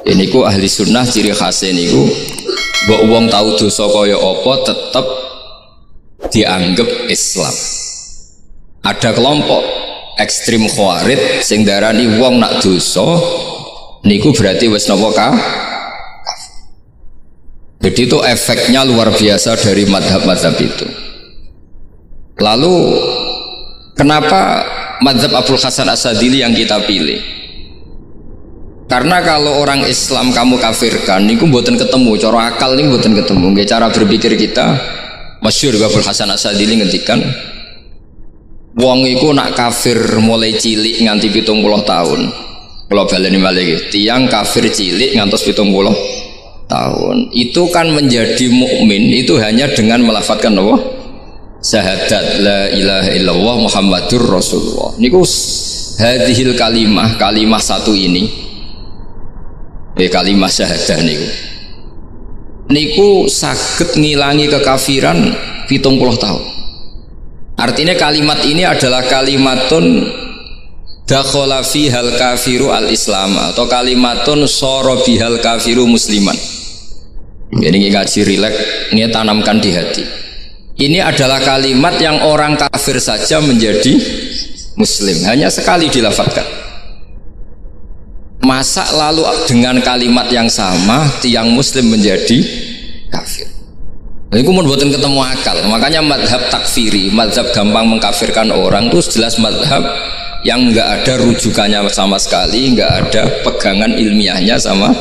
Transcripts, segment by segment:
Ini ku ahli sunnah ciri khasnya niku mbok wong tahu dosa kaya apa tetep dianggap Islam. Ada kelompok ekstrim khawarij sing darani wong nak dosa niku berarti wis napa kafir. Jadi itu efeknya luar biasa dari madhab-madhab itu. Lalu kenapa madhab Abul Hasan As-Sadili yang kita pilih? Karena kalau orang Islam kamu kafirkan, niku mboten ketemu, cara akal niku mboten ketemu. Nggih cara berpikir kita, masyhur Abul Hasan As-Sadili ngendikan, wong iku nak kafir mulai cilik nganti 70 tahun. Kalau baleni malih tiyang kafir cilik ngantos 70 tahun. Itu kan menjadi mukmin itu hanya dengan melafadzkan apa? Syahadat la ilaha illallah Muhammadur Rasulullah. Niku hadhil kalimat satu ini. Kalimat syahadah niku saged ngilangi kekafiran 70 tahun. Artinya kalimat ini adalah kalimatun dakhala fihal kafiru al-islam atau kalimatun sara bihal kafiru musliman. Ini ngaji rileks, ini tanamkan di hati. Ini adalah kalimat yang orang kafir saja menjadi muslim, hanya sekali dilafadzkan. Masa lalu dengan kalimat yang sama tiang muslim menjadi kafir. Ini pun buatan ketemu akal. Makanya madhab takfiri, madhab gampang mengkafirkan orang itu jelas madhab yang enggak ada rujukannya sama sekali, enggak ada pegangan ilmiahnya sama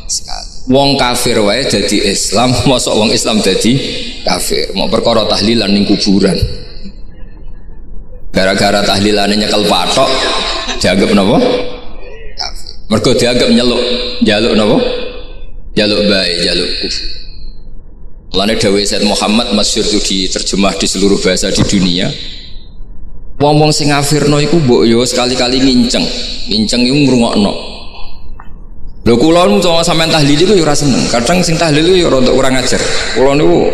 sekali. Wong kafir wae jadi Islam, mosok wong Islam jadi kafir. Mau perkara tahlilan ning kuburan. Gara-gara tahlilannya nyekel patok dianggap napa? Kafir. Mergo dianggap njaluk napa? Jaluk bae, jaluk kufur. Mulane dawuh Sayyid Muhammad masyhur itu diterjemah di seluruh bahasa di dunia. Wong-wong sing ngafirno iku mbok yo sekali-kali nginceng iku ngrungokno. Lho kula nu sampean tahlil iku yo ora seneng. Kadang sing tahlil yo rada kurang ajar. Kula niku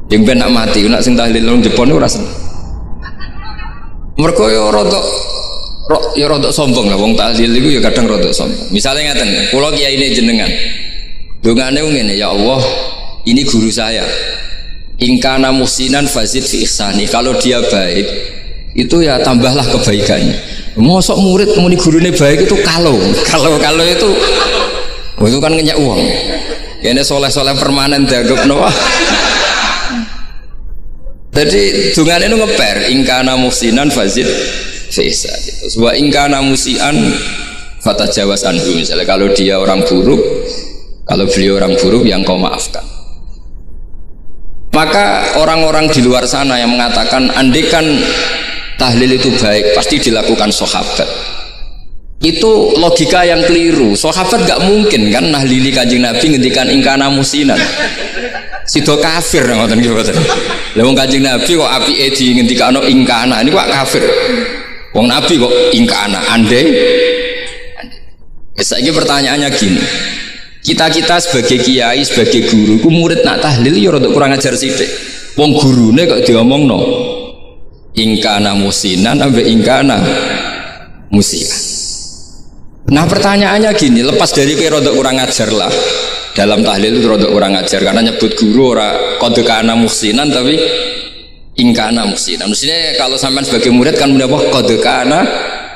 yang ben nak mati, nak sing tahlil nang Jepun ora seneng. Mergo yo rada sombong lah wong tahlil iku ya kadang rada sombong. Misalnya ngaten, kula kiyaine jenengan. Dongane ngene, ya Allah, ini guru saya. Ingkana muhsinan fazid fi ihsani. Kalau dia baik, itu ya tambahlah kebaikannya. Mosok murid muni gurune baik itu kalau itu itu kan ngenyak uang. Kene soleh-soleh permanen dianggap napa? Jadi dongane itu ngeper, ingkana muhsinan fazid Fesa gitu. Wa ingkana musian fatajawaz anhu. Misalnya kalau dia orang buruk, kalau beliau orang buruk yang kau maafkan. Maka orang-orang di luar sana yang mengatakan andekan tahlil itu baik pasti dilakukan sahabat, itu logika yang keliru. Sahabat gak mungkin kan nahlili Kanjeng Nabi ngendikan ingkana musinan. Sido kafir ngoten iki mboten. Lah wong Kanjeng Nabi kok apike di ngendikano ingkana ini kok kafir. Wong Nabi kok ingkana andai. Saiki pertanyaannya gini. Kita sebagai kiai, sebagai guru, ku murid nak tahlil ya rada kurang ajar sithik. Wong gurune kok diomongno ingkana musinan ambek ingkana musia. Nah pertanyaannya gini, lepas dari kira rada kurang ajar lah. Dalam tahlil itu rada kurang ajar karena nyebut guru ora qad kana musinan tapi ingkana musinan. Maksudnya kalau sampean sebagai murid kan mendapat qad kana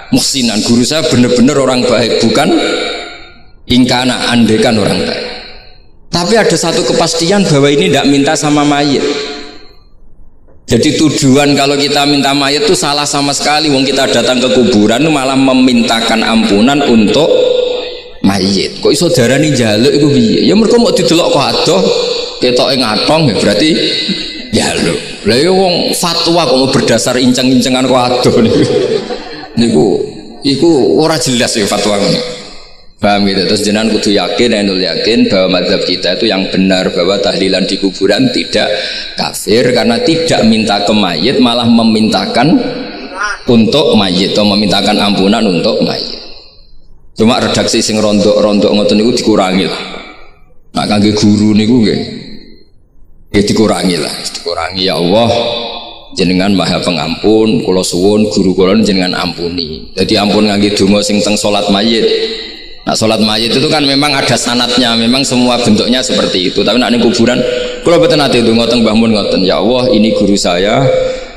musinan. Guru saya benar-benar orang baik, bukan ingkana andekan orang baik. Tapi ada satu kepastian bahwa ini tidak minta sama mayit. Jadi tujuan kalau kita minta mayit itu salah sama sekali. Wong kita datang ke kuburan malah memintakan ampunan untuk mayit. Kok iso darani njaluk iku piye? Ya mergo mau didelok kok adoh ketoke ngatong ya berarti njaluk. Lah ya wong fatwa kok berdasar inceng-incengan kok adoh niku ora jelas ya fatwa ngene. Paham gitu? Terus jenengan kudu yakin, enul yakin bahwa mazhab kita itu yang benar, bahwa tahlilan di kuburan tidak kafir karena tidak minta ke mayit, malah memintakan untuk mayit atau memintakan ampunan untuk mayit. Cuma redaksi sing rontok ngoten niku dikurangi lah. Nah kangge guru niku nggih dikurangi lah, dikurangi. Ya Allah, jenengan Maha Pengampun, kula suwun guru kula jenengan ampuni. Jadi ampun ngangge donga sing teng salat mayit. Nah, sholat mayit itu kan memang ada sanatnya, memang semua bentuknya seperti itu. Tapi nak ning kuburan, kalau betul nanti itu ngotong bangun ngoten, ya Allah ini guru saya,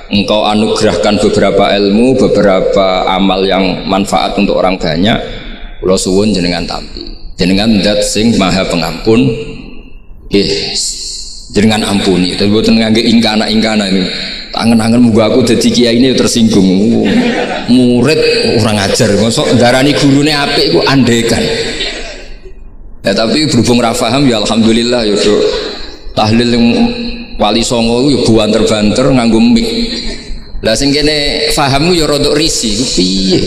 engkau anugerahkan beberapa ilmu, beberapa amal yang manfaat untuk orang banyak. Kula suwun jenengan tampi, jenengan zat sing maha pengampun, jenengan ampuni. Tapi betul ngangge ingkana ini. Angen-angen muga aku dadi kiai ini tersinggung. Murid orang ajar, mosok darani gurune apik iku andekan. Ya tapi berhubung ra paham ya alhamdulillah ya Dok. Tahlil yang Wali Songo ya banter-banter nganggo mic. Lah sing kene paham ya rada risi. Piye?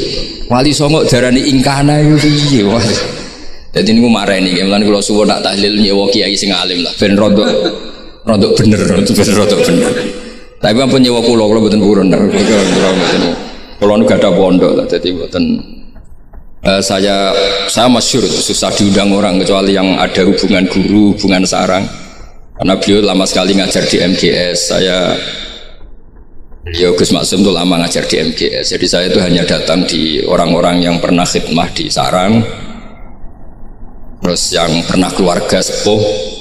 Wali Songo darani ingkana iku piye? Wah. Dadi niku mareni mulane kula suwun tak tahlil nyewa kiai sing alim lah ben rada bener, rada bener. Tapi ampun nyewa kula mboten purun. Kula nu gak ada pondok lah, jadi mboten saya masyhur susah diundang orang kecuali yang ada hubungan guru, hubungan sarang. Karena beliau lama sekali ngajar di MGS. Beliau Gus Maksum itu lama ngajar di MGS. Jadi saya itu hanya datang di orang-orang yang pernah khidmah di sarang, terus yang pernah keluarga sepuh.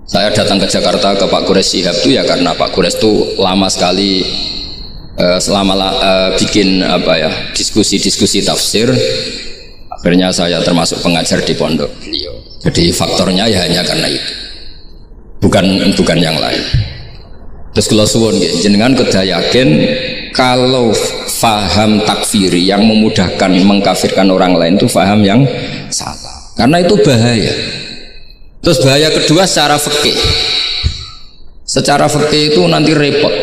Saya datang ke Jakarta ke Pak Quraisy Shihab itu ya karena Pak Quraisy itu lama sekali bikin diskusi tafsir. Akhirnya saya termasuk pengajar di pondok beliau. Jadi faktornya ya hanya karena itu, bukan yang lain. Terus kalau suwun jenengan kedah yakin kalau faham takfiri yang memudahkan mengkafirkan orang lain itu faham yang salah, karena itu bahaya. Terus bahaya kedua secara fikih. Secara fikih itu nanti repot.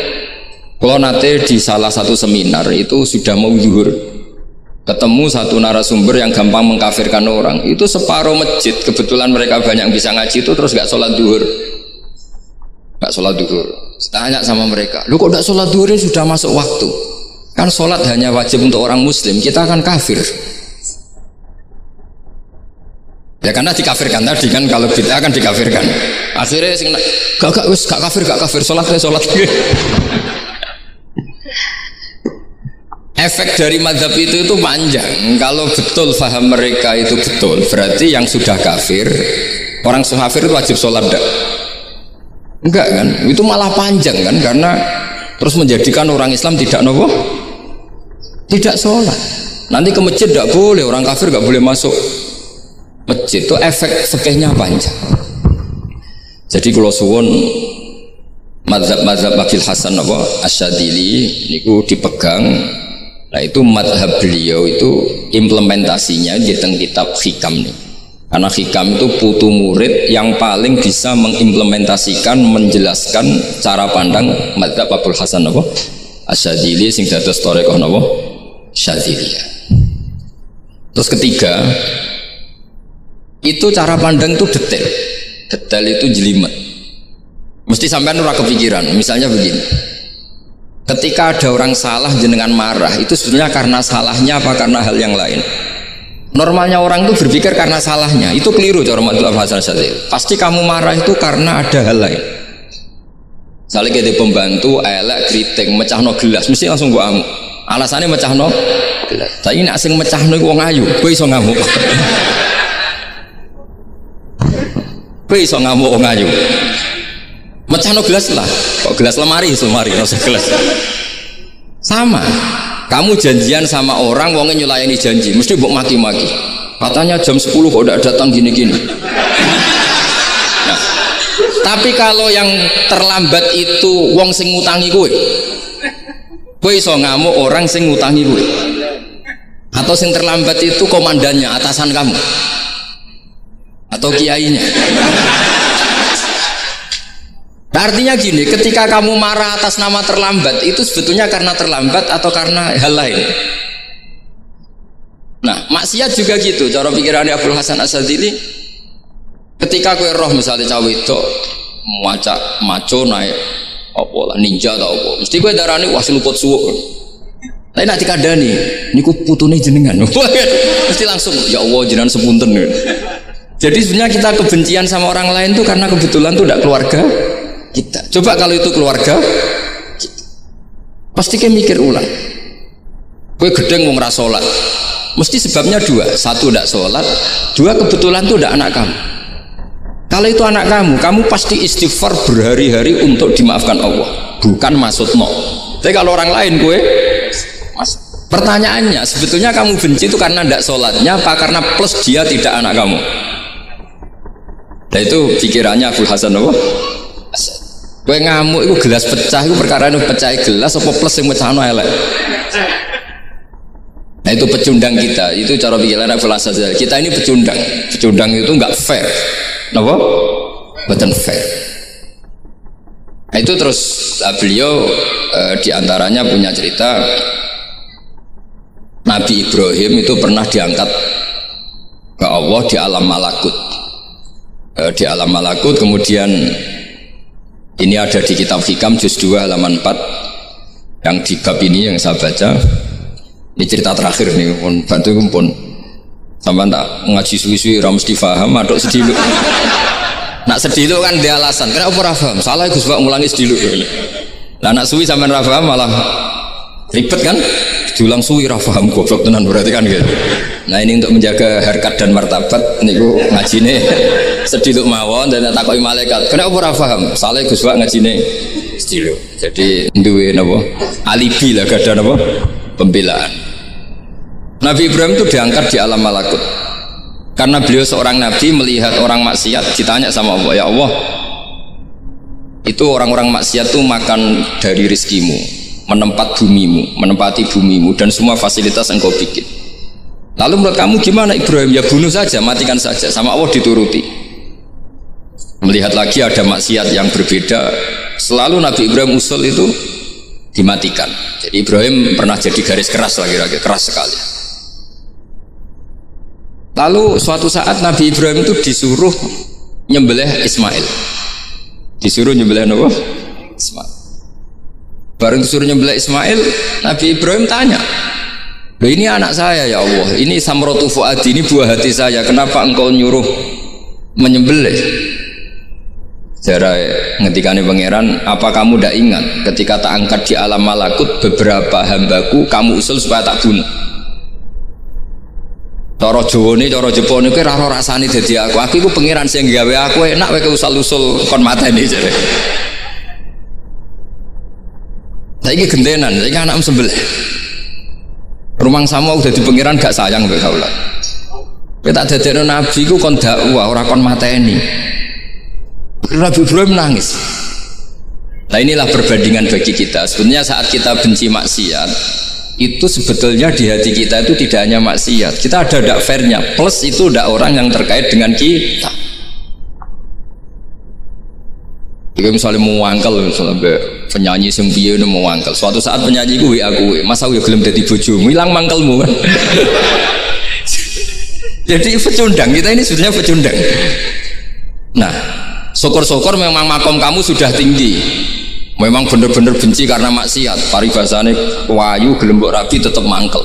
Kalau nanti di salah satu seminar itu sudah mau zuhur, ketemu satu narasumber yang gampang mengkafirkan orang, itu separuh masjid kebetulan mereka banyak yang bisa ngaji itu terus gak sholat zuhur. Tanya sama mereka, lu kok gak sholat zuhur sudah masuk waktu? Kan sholat hanya wajib untuk orang muslim, kita akan kafir. Ya karena dikafirkan tadi kan, kalau bid'ah kan dikafirkan. Akhirnya sing gak kafir, sholat. Efek dari mazhab itu panjang. Kalau betul faham mereka itu betul, berarti yang sudah kafir, orang kafir itu wajib sholat enggak kan? Itu malah panjang kan, karena terus menjadikan orang Islam tidak tidak sholat. Nanti ke masjid tidak boleh, orang kafir nggak boleh masuk masjid. Itu efek fikihnya panjang. Jadi kalau suwon mazhab Abil Hasan Asyadzili niku dipegang. Nah itu mazhab beliau itu implementasinya di teng kitab Hikam nih. Karena Hikam itu putu murid yang paling bisa mengimplementasikan, menjelaskan cara pandang mazhab Abil Hasan Asyadzili sing dados thariqah Syadziliyah. Terus ketiga, itu cara pandang itu detail itu jelimet, mesti sampean ora kepikiran. Misalnya begini, ketika ada orang salah jenengan marah, itu sebenarnya karena salahnya apa karena hal yang lain? Normalnya orang itu berpikir karena salahnya, itu keliru cara mazhab Hasan Asyadzili. Pasti kamu marah itu karena ada hal lain. Misalnya kita pembantu elek kriting mecahno gelas, mesti langsung gua amuk. Alasannya mecahno gelas. Tapi nek sing mecahno iku wong ayu, kowe iso ngamuk. Kowe iso ngamuk wong ayu. Mecahno gelas lah. Kok gelas lemari rasa gelas. Sama. Kamu janjian sama orang, wongnya nyulayani janji, mesti mbok maki-maki. Katanya jam 10 kok udah datang gini-gini. Nah, tapi kalau yang terlambat itu wong sing ngutangi kowe iso ngamuk orang sing ngutangi kowe. Atau sing terlambat itu komandannya, atasan kamu. Atau kiainya. Nah, artinya gini, ketika kamu marah atas nama terlambat, itu sebetulnya karena terlambat atau karena hal lain. Nah, maksiat juga gitu. Cara pikirannya Abdul Hasan Asyadzili, ketika kue roh misalnya cawe itu maco naik apa lah ninja atau apa, mesti kue darani wah seluput suwuk. Tapi nak dikandani, niku putune jenengan. Mesti langsung ya Allah jenengan sepunten. Jadi sebenarnya kita kebencian sama orang lain tuh karena kebetulan tuh tidak keluarga kita. Coba kalau itu keluarga kita, pasti kayak mikir ulang. Gue gedeng mau ngerasolat, Mesti sebabnya dua. Satu tidak sholat, dua kebetulan itu tidak anak kamu. Kalau itu anak kamu, kamu pasti istighfar berhari-hari untuk dimaafkan Allah. Bukan maksud no. Tapi kalau orang lain gue, pertanyaannya sebetulnya kamu benci itu karena tidak sholatnya, apa karena plus dia tidak anak kamu? Nah itu pikirannya Abu Hasan apa? Gue ngamuk itu gelas pecah, itu perkara itu pecah gelas apa plus yang pecah no elek. Nah itu pecundang kita, itu cara pikiran Abu Hasan. Kita ini pecundang, pecundang itu nggak fair, kenapa? Bukan fair. Nah itu terus beliau diantaranya punya cerita Nabi Ibrahim itu pernah diangkat ke Allah di alam malakut. Di alam malakut kemudian ini ada di kitab Hikam juz 2 halaman 4 yang di bab ini yang saya baca. Ini cerita terakhir nih, pun bantu pun sampai tak ngaji suwi-suwi ora mesti paham aduk sediluk. Nak sediluk kan dia alasan, kenapa ora paham? Salah Gus Pak ngulangi sediluk. Lah nak suwi sampean ora paham malah ribet kan? Diulang suwi ora paham goblok tenan berarti kan gitu. Nah ini untuk menjaga harkat dan martabat niku ngajine sediluk mawon dan takoki malaikat. Kenapa ora paham? Salah Gus Pak ngajine sediluk. Jadi duwe napa? Alibi lah gak ada napa? Pembelaan. Nabi Ibrahim itu diangkat di alam malakut karena beliau seorang nabi melihat orang maksiat, ditanya sama Allah, ya Allah itu orang-orang maksiat itu makan dari rizkimu, menempati bumimu dan semua fasilitas engkau bikin. Lalu menurut kamu gimana Ibrahim? Ya bunuh saja, matikan saja. Sama Allah dituruti. Melihat lagi ada maksiat yang berbeda, selalu Nabi Ibrahim usul itu dimatikan. Jadi Ibrahim pernah jadi garis keras lagi keras sekali. Lalu suatu saat Nabi Ibrahim itu disuruh nyembelih Ismail. Disuruh nyembelih apa? Ismail. Baru disuruh nyembelih Ismail, Nabi Ibrahim tanya, loh ini anak saya ya Allah, ini samrotu fuadi, ini buah hati saya, kenapa engkau nyuruh menyembelih? Jarai ngetikane pangeran, apa kamu tidak ingat ketika tak angkat di alam malakut beberapa hambaku kamu usul supaya tak bunuh? Cara Jawa ini, cara Jepang ini, raro rasani jadi aku itu pangeran sing gawe aku enak, aku usul-usul kon mateni jare. Saiki gentenan, saiki anak sembelih. Rumang sama udah di pangeran gak sayang mbek kaula. Kowe tak dadekno nabi ku kon dakwah ora kon mateni. Nabi Ibrahim nangis. Nah inilah perbandingan bagi kita. Sebenarnya saat kita benci maksiat, itu sebetulnya di hati kita itu tidak hanya maksiat, kita ada dak fairnya, plus itu dak orang yang terkait dengan kita. Jika misalnya mau wangkel, misalnya penyanyi sembilan mau wangkel, suatu saat penyanyi gue aku, masa gue gelem jadi bojomu, hilang mangkelmu kan? Jadi pecundang, kita ini sebenarnya pecundang. Nah, syukur-syukur memang makom kamu sudah tinggi. Memang benar-benar benci karena maksiat, paribasane wayu gelembok rapi tetap mangkel.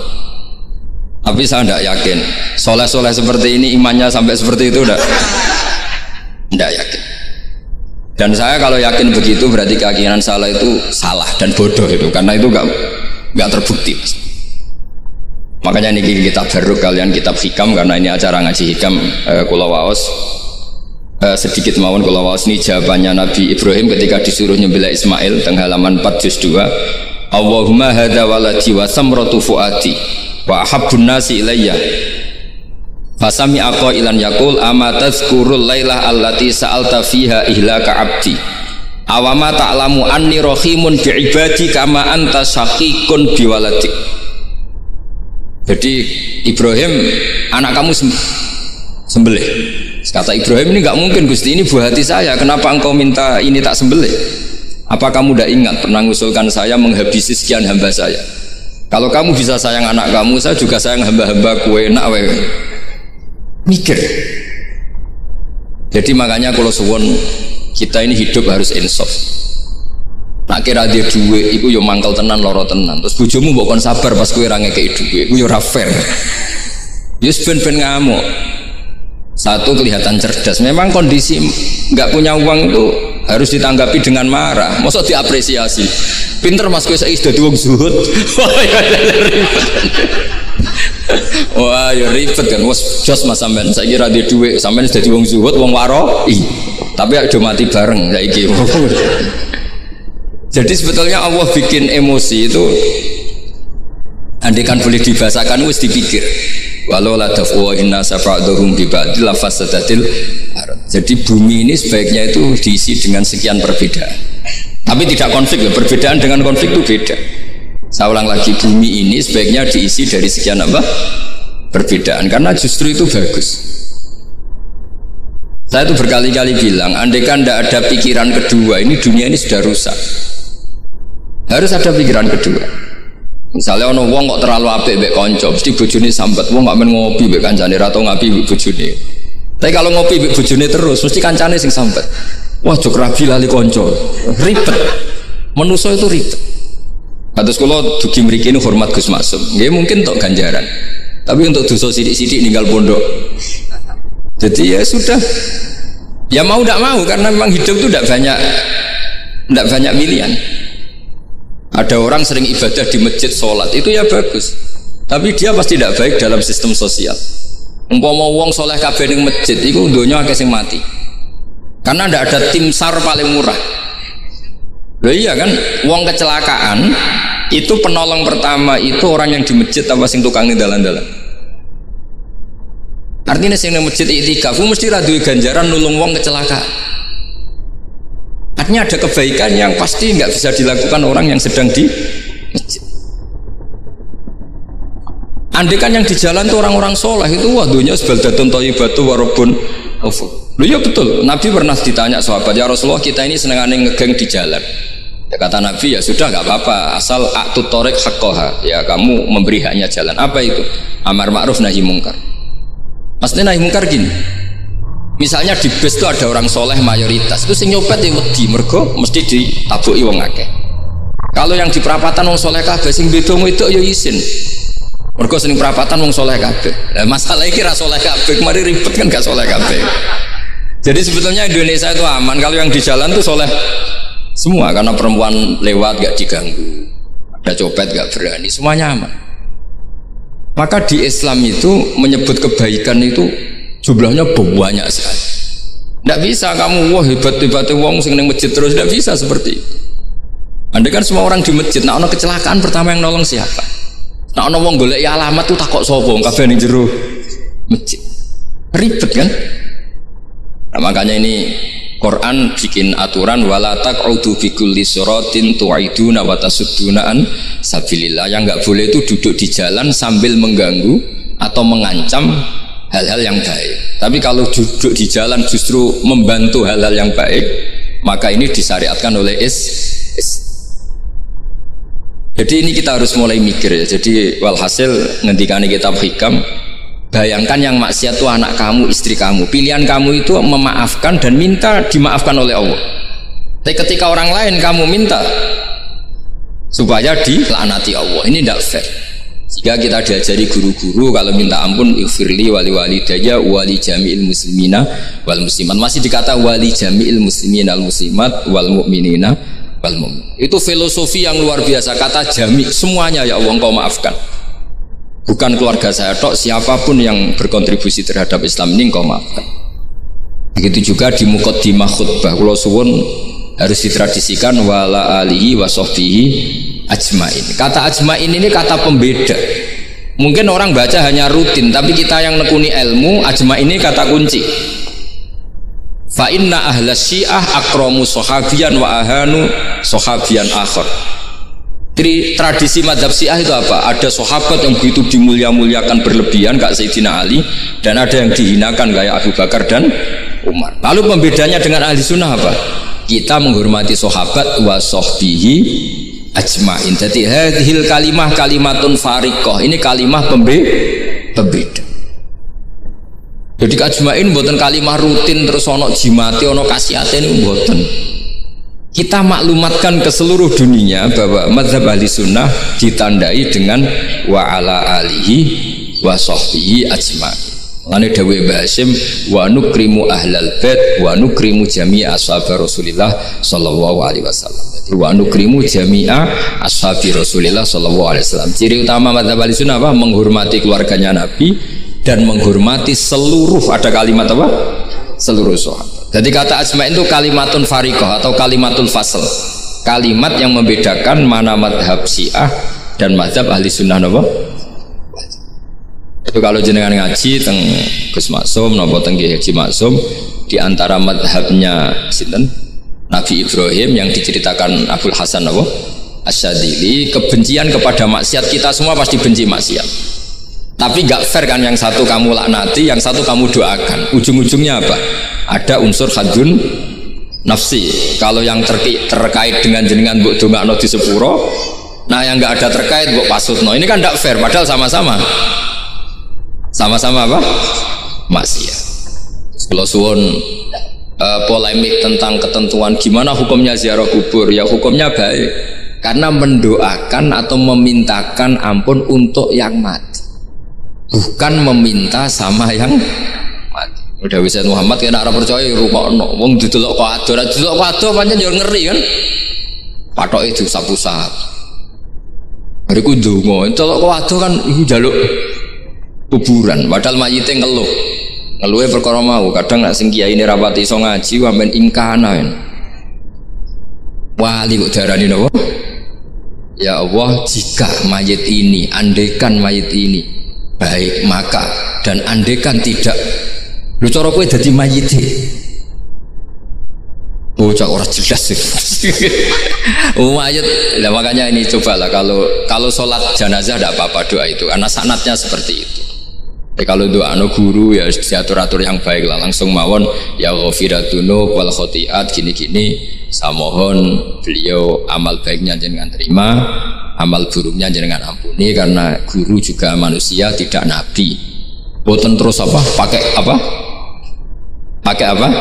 Tapi saya tidak yakin soleh-soleh seperti ini imannya sampai seperti itu tidak yakin. Dan saya kalau yakin begitu berarti keyakinan salah itu salah dan bodoh itu, karena itu nggak terbukti. Makanya ini kita baru kalian kitab Hikam, karena ini acara ngaji Hikam kula waos. Sedikit mawon kula waos ini jawabannya Nabi Ibrahim ketika disuruh nyembelih Ismail teng halaman 4 juz 2. Allahumma hadza waladi wa samratu fuadi wa habbun nasi ilayya. Fasami aqailan yaqul ama tazkurul lailah allati sa'alta fiha ihlaka abdi. Awama ta'lamu anni rahimun bi ibadi kama anta syaqiqun bi waladik. Jadi Ibrahim, anak kamu sembelih. Kata Ibrahim, ini nggak mungkin Gusti, ini buah hati saya, kenapa engkau minta ini tak sembelih? Apa kamu tidak ingat pernah mengusulkan saya menghabisi sekian hamba saya? Kalau kamu bisa sayang anak kamu, saya juga sayang hamba-hamba kue enak wewe. Mikir. Jadi makanya kalau suwon kita ini hidup harus insaf. Nak kira dia duit, itu yo mangkel tenan, loro tenan. Terus bojomu mbok kon sabar pas kue ra ngekeki duit, itu yo ra fair. Yus ben-ben ngamuk. Satu kelihatan cerdas, memang kondisi nggak punya uang itu harus ditanggapi dengan marah, masa diapresiasi. Pinter mas, gue saya sudah wong zuhud. Wah, ya ribet kan. Wes jos Mas sampean. Saiki ra duwe dhuwit, sampean dadi wong zuhud, wong waro. Tapi ada mati bareng saiki. Jadi sebetulnya Allah bikin emosi itu andaikan boleh dibahasakan wis dipikir. Walau la dafu inna safa'durum bi ba'dil fasadatil ard. Jadi bumi ini sebaiknya itu diisi dengan sekian perbedaan. Tapi tidak konflik ya, perbedaan dengan konflik itu beda. Saya ulang lagi, bumi ini sebaiknya diisi dari sekian apa? Perbedaan, karena justru itu bagus. Saya itu berkali-kali bilang, andaikan tidak ada pikiran kedua, ini dunia ini sudah rusak. Harus ada pikiran kedua. Misalnya ono wong kok terlalu apik mbek kanca, mesti bojone sambat. Wong gak men ngopi mbek kancane ra tau ngapi mbek bojone. Tapi kalau ngopi mbek bojone terus, mesti kancane sing sambat. Wah, jok rabi lali kanca. Ribet. Manusa itu ribet. Kados kula dugi mriki ini hormat Gus Maksum. Nggih mungkin tok ganjaran. Tapi untuk dosa sidik-sidik ninggal pondok. Jadi ya sudah. Ya mau tidak mau karena memang hidup itu tidak banyak pilihan. Ada orang sering ibadah di masjid, sholat itu ya bagus, tapi dia pasti tidak baik dalam sistem sosial. Umpama wong soleh kabeh ning masjid itu donya akeh sing mati karena tidak ada tim SAR paling murah. Loh iya kan, wong kecelakaan itu penolong pertama itu orang yang di masjid apa sing tukang ning dalan-dalan. Artinya sing ning masjid iktikaf mesti ra duwe ganjaran nulung wong kecelakaan. Artinya ada kebaikan yang pasti nggak bisa dilakukan orang yang sedang di masjid. Andaikan yang di jalan itu orang-orang soleh itu wah dunia sebaldatun thayyibatu warabun ghafur. Loh ya betul, Nabi pernah ditanya sahabat, ya Rasulullah kita ini senengane ngegeng di jalan. Ya, kata Nabi ya sudah nggak apa-apa asal a'tut thoriq haqqaha, ya kamu memberi haknya jalan. Apa itu? Amar ma'ruf nahi mungkar. Maksudnya nahi mungkar gini. Misalnya di bus itu ada orang soleh mayoritas, itu sing nyopet ya wedi mergo mesti ditabuki wong akeh. Kalau yang di perapatan wong soleh kabeh sing beda itu ya isin. Mergo sing perapatan wong soleh kabeh. Lah masalah iki ra soleh kabeh, kemari ribet kan gak soleh kabeh. Jadi sebetulnya Indonesia itu aman kalau yang di jalan tuh soleh semua karena perempuan lewat gak diganggu. Ada copet gak berani, semuanya aman. Maka di Islam itu menyebut kebaikan itu jumlahnya banyak sekali. Tidak bisa kamu wah hebat-hebatnya wong sing ning masjid terus, tidak bisa seperti itu. Andai kan semua orang di masjid, nah ono kecelakaan pertama yang nolong siapa? Nah ono wong golek alamat tuh takok sapa kabeh ning jero masjid. Ribet kan? Nah, makanya ini Quran bikin aturan wala taq'udu bi kulli siratin tu'iduna wa tasudduna an sabilillah. Yang enggak boleh itu duduk di jalan sambil mengganggu atau mengancam hal-hal yang baik. Tapi kalau duduk di jalan justru membantu hal-hal yang baik, maka ini disyariatkan oleh Jadi ini kita harus mulai mikir ya. Jadi walhasil ngendikane kitab hikam, bayangkan yang maksiat itu anak kamu, istri kamu. Pilihan kamu itu memaafkan dan minta dimaafkan oleh Allah. Tapi ketika orang lain kamu minta supaya dilaknati Allah, ini tidak fair. Jika kita diajari guru-guru kalau minta ampun ighfirli wali walidayya wali jami'il muslimina wal muslimat, masih dikata wali jami'il muslimina al muslimat wal mu'minina wal mu'min. Itu filosofi yang luar biasa, kata jami' semuanya ya Allah engkau maafkan. Bukan keluarga saya tok, siapapun yang berkontribusi terhadap Islam ini engkau maafkan. Begitu juga di muqaddimah khutbah kula suwun harus ditradisikan wala alihi wa sahbihi ajmain. Kata ajmain ini kata pembeda. Mungkin orang baca hanya rutin, tapi kita yang nekuni ilmu, ajmain ini kata kunci. Fa inna ahlas syiah akramu sahabiyan wa ahanu sahabiyan akhar. Tradisi madhab syiah itu apa? Ada sahabat yang begitu dimulia-muliakan berlebihan kayak Sayyidina Ali, dan ada yang dihinakan kayak Abu Bakar dan Umar. Lalu pembedanya dengan ahli sunnah apa? Kita menghormati sahabat wa sahbihi ajmain. Jadi hadhil kalimah kalimatun fariqah. Ini kalimah pembeda. Jadi ajmain buatan kalimah rutin terus ono jimati ono kasiate ini buatan. Kita maklumatkan ke seluruh dunia bahwa mazhab ahli sunnah ditandai dengan wa ala alihi wa sahbihi ajmain. Lane dawuh Mbah Hasyim wa nukrimu ahlal bait wa nukrimu jami'a ashabi Rasulillah sallallahu alaihi wasallam. Jadi wa nukrimu jami'a ashabi Rasulillah sallallahu alaihi wasallam. Ciri utama mazhab Ahlussunnah apa? Menghormati keluarganya Nabi dan menghormati seluruh, ada kalimat apa? Seluruh sahabat. Jadi kata Asma' itu kalimatun fariqah atau kalimatul fasl. Kalimat yang membedakan mana mazhab Syiah dan mazhab Ahlussunnah apa? Itu kalau jenengan ngaji teng Gus Maksum napa teng Haji Maksum di antara madhabnya sinten Nabi Ibrahim yang diceritakan Abul Hasan apa Asyadili, kebencian kepada maksiat kita semua pasti benci maksiat. Tapi gak fair kan, yang satu kamu laknati, yang satu kamu doakan. Ujung-ujungnya apa? Ada unsur hadun nafsi. Kalau yang terkait dengan jenengan mbok dongakno di sepuro, nah yang gak ada terkait mbok pasutno. Ini kan gak fair padahal sama-sama apa? Maksiat. Kalau suwun polemik tentang ketentuan gimana hukumnya ziarah kubur, ya hukumnya baik karena mendoakan atau memintakan ampun untuk yang mati, bukan meminta sama yang mati. Udah bisa Muhammad kena ora percaya rukokno wong didelok kok ado pancen yo ngeri kan, patoke diusap-usap bariku ndonga delok kok ado kan iku njaluk kuburan, padahal mayite ngeluhe perkara mau. Kadang nek sing kiai ini rapati iso ngaji sampean ingkana kan. Wali kok darani napa? Ya Allah, jika mayit ini, andaikan mayit ini baik, maka dan andaikan tidak, lu cara kowe dadi mayit bocah ora jelas sih. Mayit lah, makanya ini cobalah kalau sholat jenazah tidak apa-apa doa itu karena sanatnya seperti itu. Kalau doa guru ya diatur-atur yang baik lah, langsung mawon ya ghafiratunu wal khotiat gini-gini, saya mohon beliau amal baiknya jangan terima, amal buruknya jangan ampuni, karena guru juga manusia tidak nabi. Boten terus apa pakai apa